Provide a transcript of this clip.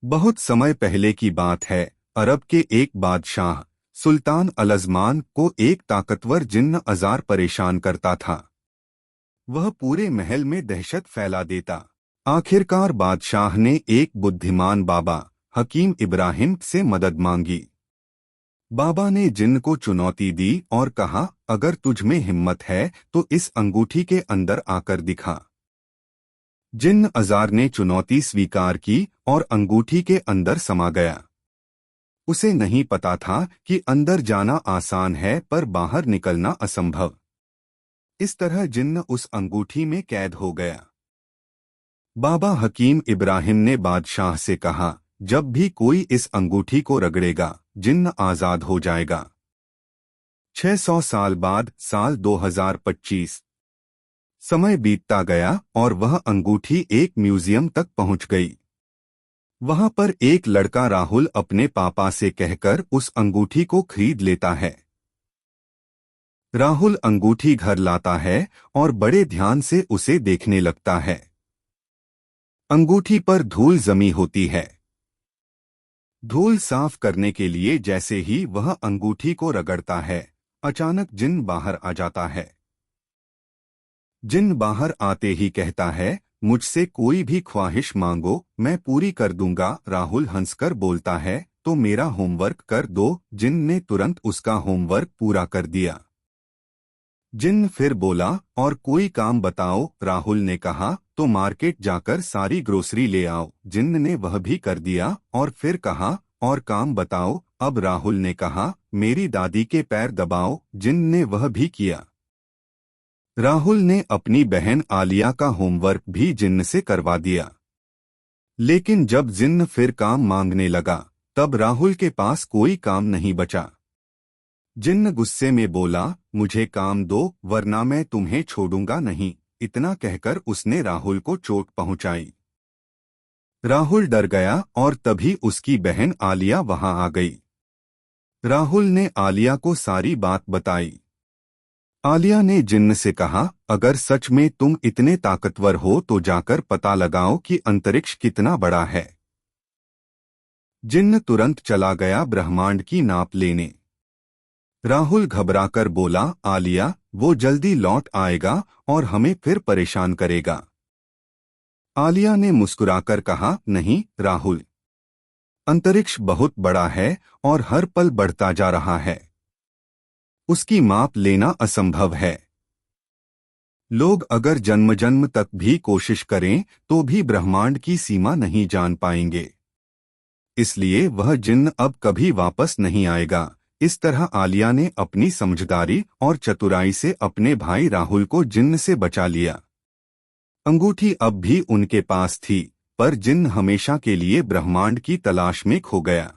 बहुत समय पहले की बात है। अरब के एक बादशाह सुल्तान अलअज़मान को एक ताकतवर जिन्न अज़ार परेशान करता था। वह पूरे महल में दहशत फैला देता। आखिरकार बादशाह ने एक बुद्धिमान बाबा हकीम इब्राहिम से मदद मांगी। बाबा ने जिन्न को चुनौती दी और कहा, अगर तुझ में हिम्मत है तो इस अंगूठी के अंदर आकर दिखा। जिन्न अज़ार ने चुनौती स्वीकार की और अंगूठी के अंदर समा गया। उसे नहीं पता था कि अंदर जाना आसान है पर बाहर निकलना असंभव। इस तरह जिन्न उस अंगूठी में कैद हो गया। बाबा हकीम इब्राहिम ने बादशाह से कहा, जब भी कोई इस अंगूठी को रगड़ेगा जिन्न आजाद हो जाएगा। 600 साल बाद साल 2025 समय बीतता गया और वह अंगूठी एक म्यूजियम तक पहुंच गई। वहां पर एक लड़का राहुल अपने पापा से कहकर उस अंगूठी को खरीद लेता है। राहुल अंगूठी घर लाता है और बड़े ध्यान से उसे देखने लगता है। अंगूठी पर धूल जमी होती है। धूल साफ करने के लिए जैसे ही वह अंगूठी को रगड़ता है, अचानक जिन्न बाहर आ जाता है। जिन्न बाहर आते ही कहता है, मुझसे कोई भी ख्वाहिश मांगो, मैं पूरी कर दूंगा। राहुल हंसकर बोलता है, तो मेरा होमवर्क कर दो। जिन्न ने तुरंत उसका होमवर्क पूरा कर दिया। जिन्न फिर बोला, और कोई काम बताओ। राहुल ने कहा, तो मार्केट जाकर सारी ग्रोसरी ले आओ। जिन्न ने वह भी कर दिया और फिर कहा, और काम बताओ। अब राहुल ने कहा, मेरी दादी के पैर दबाओ। जिन्न ने वह भी किया। राहुल ने अपनी बहन आलिया का होमवर्क भी जिन्न से करवा दिया। लेकिन जब जिन्न फिर काम मांगने लगा, तब राहुल के पास कोई काम नहीं बचा। जिन्न गुस्से में बोला, मुझे काम दो वरना मैं तुम्हें छोड़ूंगा नहीं। इतना कहकर उसने राहुल को चोट पहुंचाई। राहुल डर गया और तभी उसकी बहन आलिया वहां आ गई। राहुल ने आलिया को सारी बात बताई। आलिया ने जिन्न से कहा, अगर सच में तुम इतने ताकतवर हो तो जाकर पता लगाओ कि अंतरिक्ष कितना बड़ा है। जिन्न तुरंत चला गया ब्रह्मांड की नाप लेने। राहुल घबराकर बोला, आलिया, वो जल्दी लौट आएगा और हमें फिर परेशान करेगा। आलिया ने मुस्कुराकर कहा, नहीं राहुल, अंतरिक्ष बहुत बड़ा है और हर पल बढ़ता जा रहा है। उसकी माप लेना असंभव है। लोग अगर जन्म जन्म तक भी कोशिश करें तो भी ब्रह्मांड की सीमा नहीं जान पाएंगे। इसलिए वह जिन्न अब कभी वापस नहीं आएगा। इस तरह आलिया ने अपनी समझदारी और चतुराई से अपने भाई राहुल को जिन्न से बचा लिया। अंगूठी अब भी उनके पास थी, पर जिन्न हमेशा के लिए ब्रह्मांड की तलाश में खो गया।